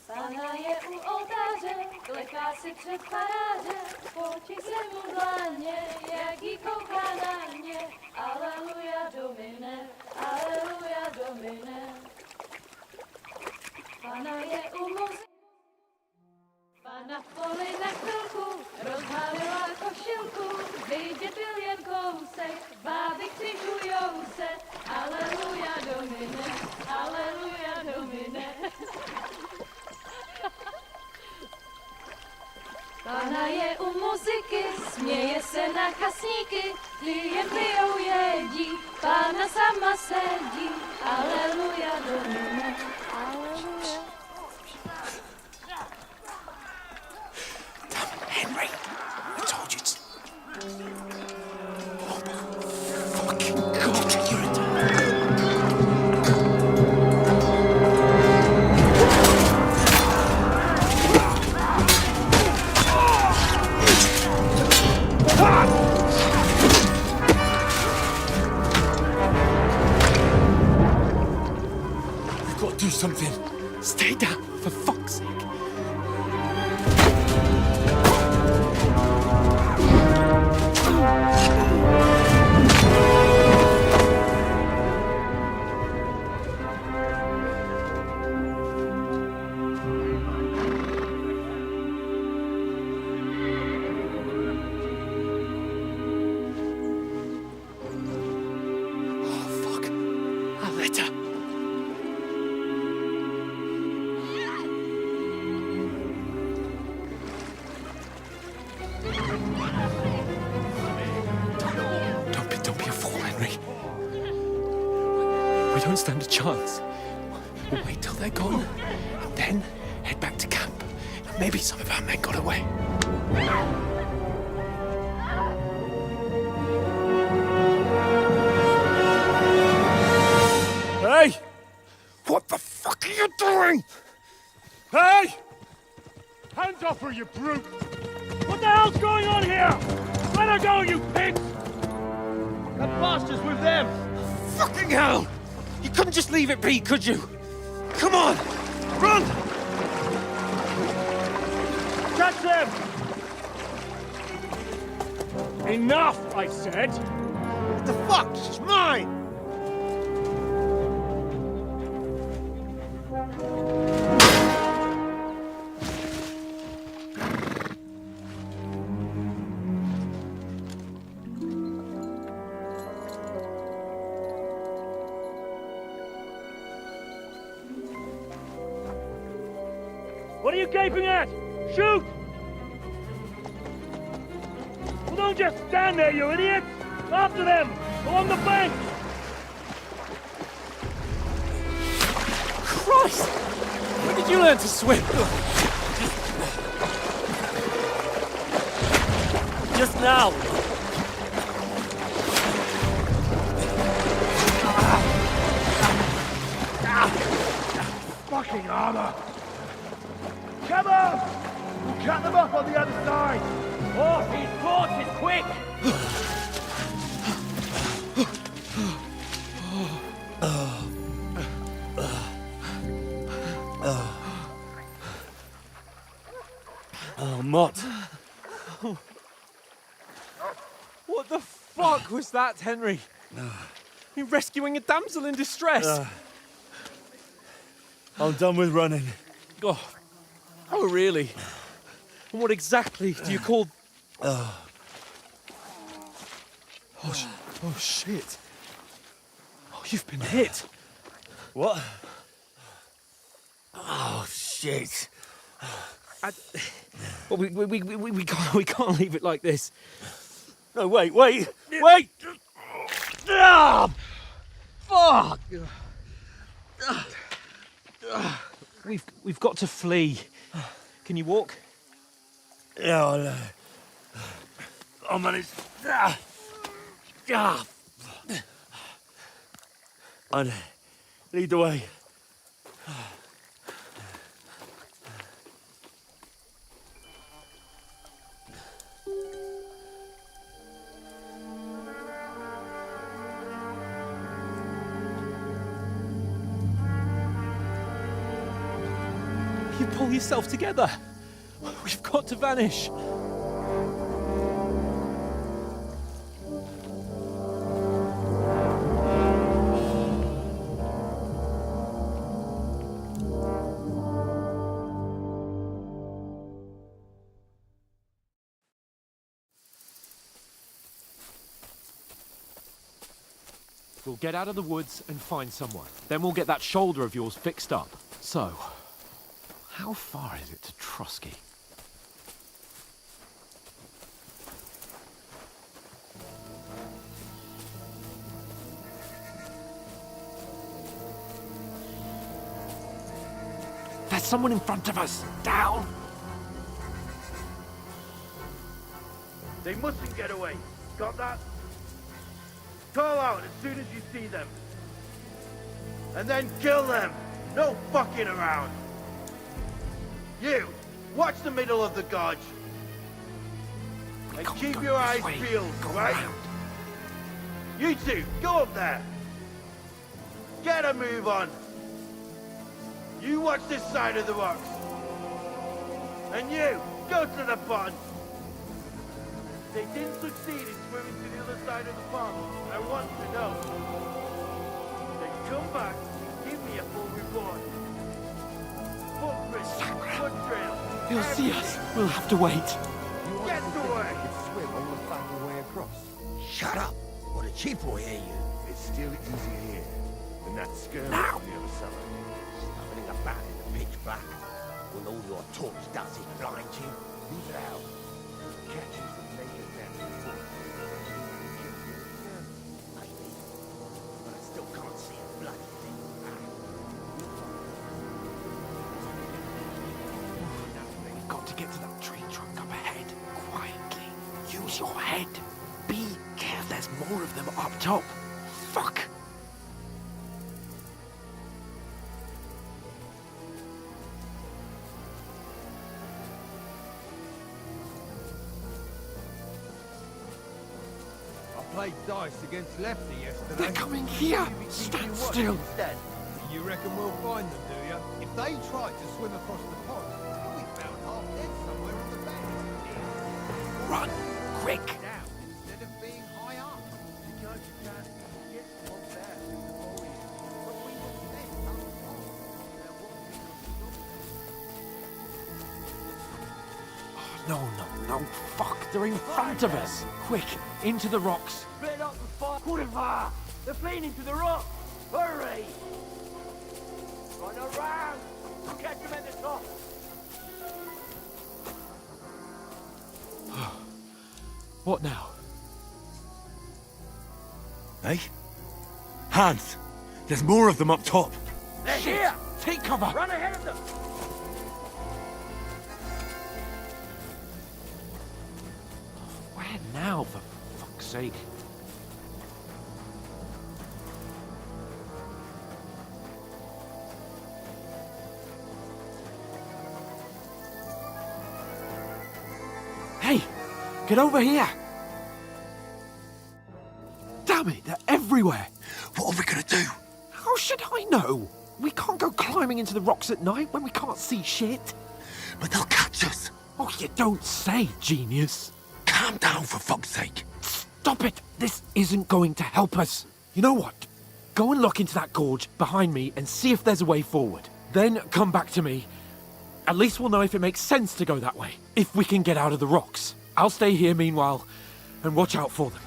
Pana je u oltáře, kleká si před paráže, poči se mu dlaně, jak jí kouká na ně. Aleluja Domine, aleluja Domine. Pana je u muzy, pana v poli na chvilku, rozhalila košilku, vidět byl jen kousek, báby křižujou se. Aleluja Domine, aleluja Domine. Pana je u muziky, směje se na chasníky, ty jen pijou jedí, Pána sama sedí. Aleluja Domine, aleluja. Damn it, Henry! I told you to... Oh my fucking God, you're a... We've got to do something. Stay down, for fuck's sake. Don't stand a chance. We'll wait till they're gone, and then head back to camp. Maybe some of our men got away. Hey! What the fuck are you doing? Hey! Hands off her, you brute! What the hell's going on here? Let her go, you pigs! That bastard's with them! Fucking hell! You couldn't just leave it be, could you? Come on! Run! Catch them! Enough, I said! What the fuck? She's mine! What are you gaping at? Shoot! Well, don't just stand there, you idiots! After them! Along the bank! Christ! When did you learn to swim? Just now. Fucking armor! Come on! We'll cut them up on the other side! Oh, these torches, quick! Oh, Mott. What the fuck was that, Henry? You're rescuing a damsel in distress. I'm done with running. Oh, really? And what exactly do you call... Oh, shit. Oh, you've been hit. What? Oh, shit. Well, we can't leave it like this. No, wait! Ah, fuck! We've got to flee. Can you walk? Yeah, I'll manage. I'd lead the way. You pull yourself together. We've got to vanish. We'll get out of the woods and find someone. Then we'll get that shoulder of yours fixed up. So, how far is it to Trotsky? There's someone in front of us! Down! They mustn't get away. Got that? Call out as soon as you see them. And then kill them. No fucking around. You, watch the middle of the gorge. And keep your eyes peeled, right? You two, go up there. Get a move on. You watch this side of the rocks. And you, go to the pond. They didn't succeed in swimming to the other side of the pond. I want to know. Then come back and give me a full report. Footprints, foot trail. He'll see us. We'll have to wait. Get to work. Swim all the fucking way across. Shut up, or the chief will hear you. It's still easier here than that skirmish Now. on the other side. Stumbling about in the pitch black. When all your torch does is blind you, who's it out? Catch you from making that before. Maybe. But I still can't see a bloody thing. We've got to get to that tree trunk up ahead. Quietly. Use your head. Be careful. There's more of them up top. Fuck. I played dice against Lefty yesterday. They're coming here. Stand still. You reckon we'll find them, do you? If they tried to swim across the pond, we found half dead somewhere on the bank. Run. Quick. Down instead of being high up. Because you can't get from there to the foliage. But we will then come on. There won't be No. Fuck. They're in front of us. Quick. Into the rocks. Split up and fight. Kurva! They're fleeing into the rock. Hurry! Run around. We'll catch them at the top. What now? Hey? Hans! There's more of them up top! They're here! Take cover! Run ahead of them! Where now, for fuck's sake? Hey! Get over here! Damn it, they're everywhere! What are we gonna do? How should I know? We can't go climbing into the rocks at night when we can't see shit. But they'll catch us. Oh, you don't say, genius. Calm down, for fuck's sake. Stop it! This isn't going to help us. You know what? Go and look into that gorge behind me and see if there's a way forward. Then come back to me. At least we'll know if it makes sense to go that way, if we can get out of the rocks. I'll stay here meanwhile and watch out for them.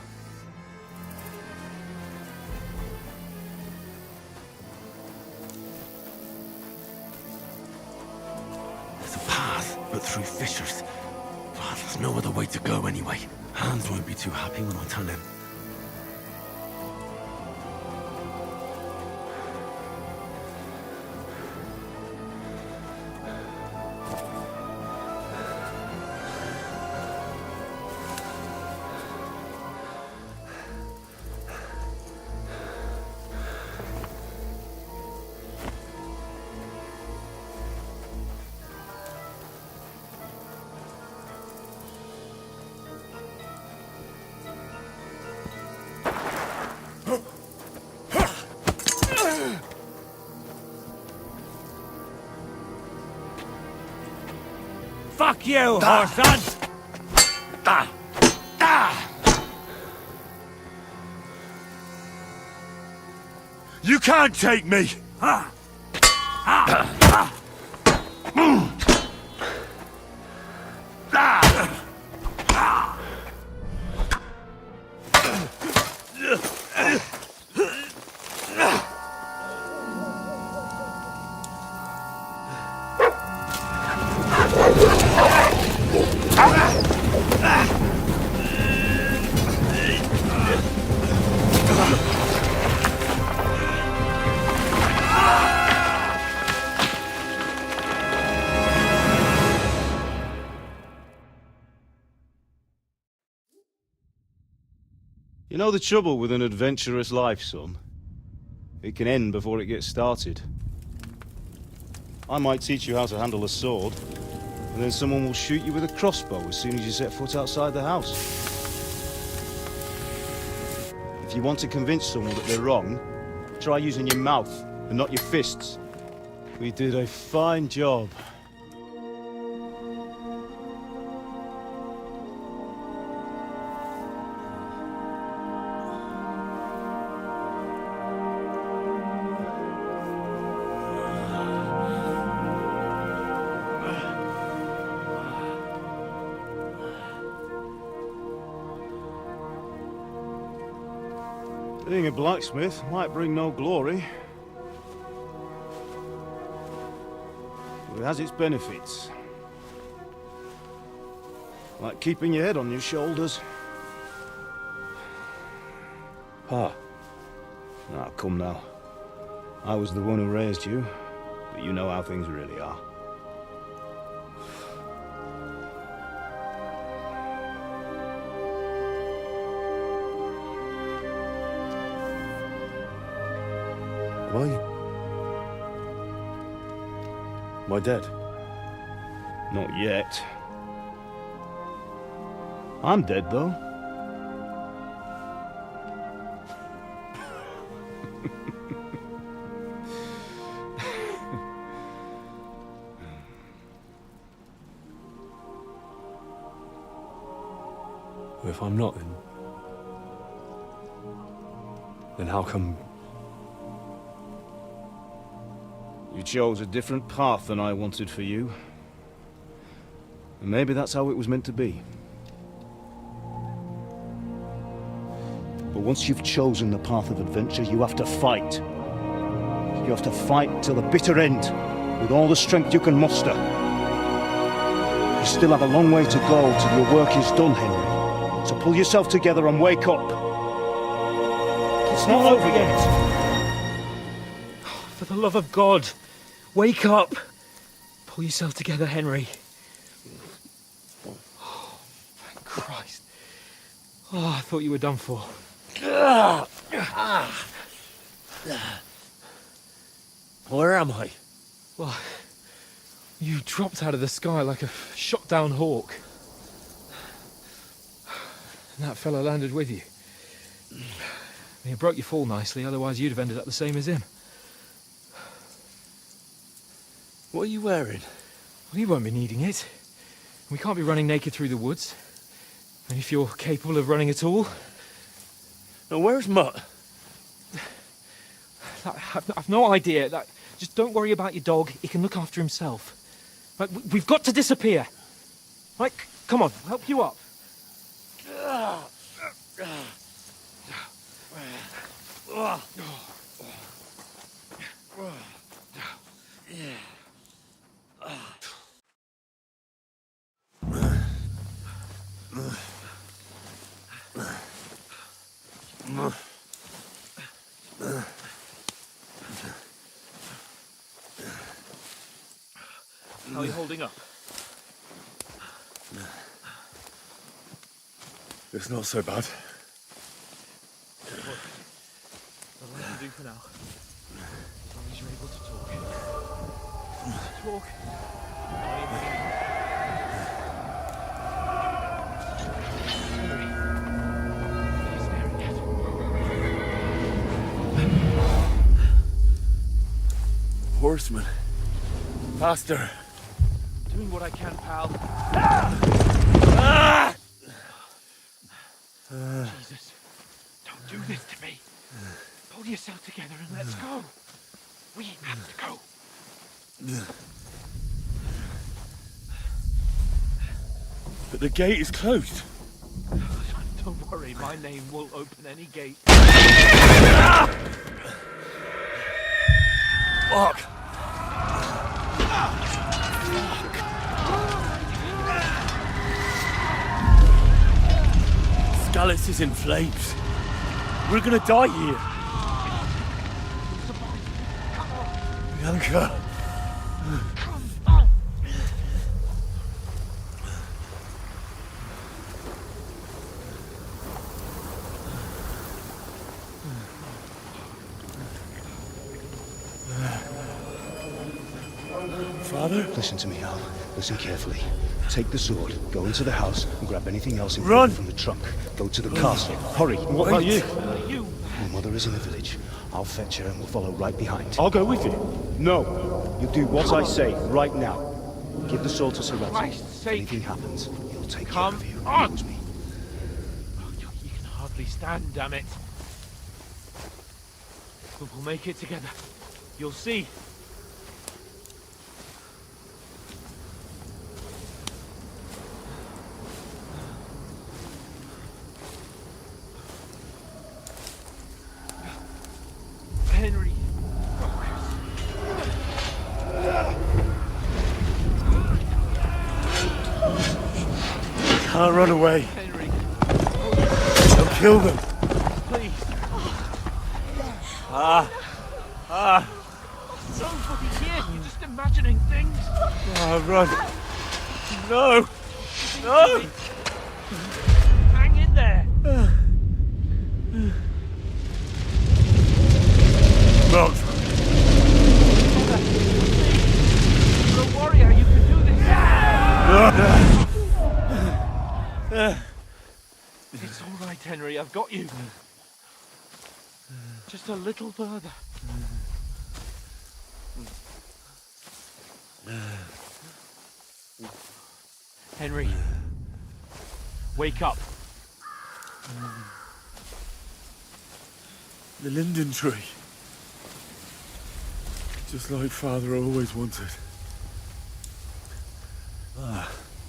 There's a path, but through fissures. Oh, there's no other way to go anyway. Hans won't be too happy when I tell him. Fuck you, horse. You can't take me! You know the trouble with an adventurous life, son? It can end before it gets started. I might teach you how to handle a sword, and then someone will shoot you with a crossbow as soon as you set foot outside the house. If you want to convince someone that they're wrong, try using your mouth and not your fists. We did a fine job. Being a blacksmith might bring no glory, but it has its benefits. Like keeping your head on your shoulders. Pa. Ah, come now. I was the one who raised you, but you know how things really are. Am I dead? Not yet. I'm dead, though. Well, if I'm not, then how come... You chose a different path than I wanted for you. And maybe that's how it was meant to be. But once you've chosen the path of adventure, you have to fight. You have to fight till the bitter end, with all the strength you can muster. You still have a long way to go till your work is done, Henry. So pull yourself together and wake up. It's not over yet. For the love of God, wake up! Pull yourself together, Henry. Oh, thank Christ. Oh, I thought you were done for. Where am I? Well, you dropped out of the sky like a shot-down hawk. And that fella landed with you. He broke your fall nicely, otherwise you'd have ended up the same as him. What are you wearing? Well, you won't be needing it. We can't be running naked through the woods. And if you're capable of running at all, Now, where's Mutt? I've no idea. Just don't worry about your dog. He can look after himself. Right, we've got to disappear. Right, come on, I'll help you up. How are you holding up? It's not so bad. That'll let you do for now. As long as you're able to talk. Talk. Horseman. Faster. Doing what I can, pal. Jesus, don't do this to me. Pull yourself together and let's go. We have to go. But the gate is closed. Don't worry, my name will open any gate. Fuck! Scallis is in flames. We're gonna die here. Bianca. Father? Listen to me, Al. Listen carefully. Take the sword, go into the house, and grab anything else Run! from the trunk. Go to the castle. Hurry. What about you? Your mother is in the village. I'll fetch her and we'll follow right behind. I'll go with you. No. You do what I say right now. Give the sword to Sir Ralph. Christ's If sake. anything happens, he'll take Come care of you. on. Trust me. Oh, you can hardly stand, damn it. But we'll make it together. You'll see. Henry. Can't run away. Henry. They'll kill them. Please. So fucking here. You're just imagining things. Run. No. No. Hang in there. Not. You're a warrior. You can do this. It's all right, Henry. I've got you. Just a little further. Henry, wake up. The linden tree. Just like Father always wanted.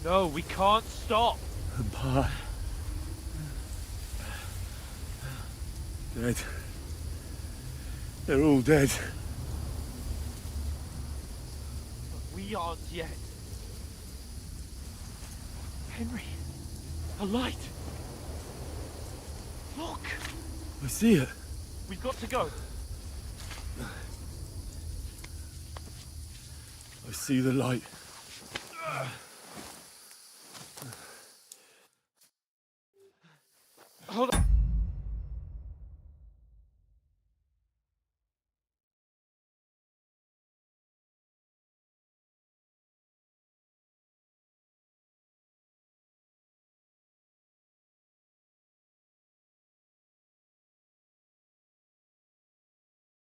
No, we can't stop. And Pa. Dead. They're all dead. But we aren't yet. Henry, a light. Look. I see it. We've got to go. I see the light.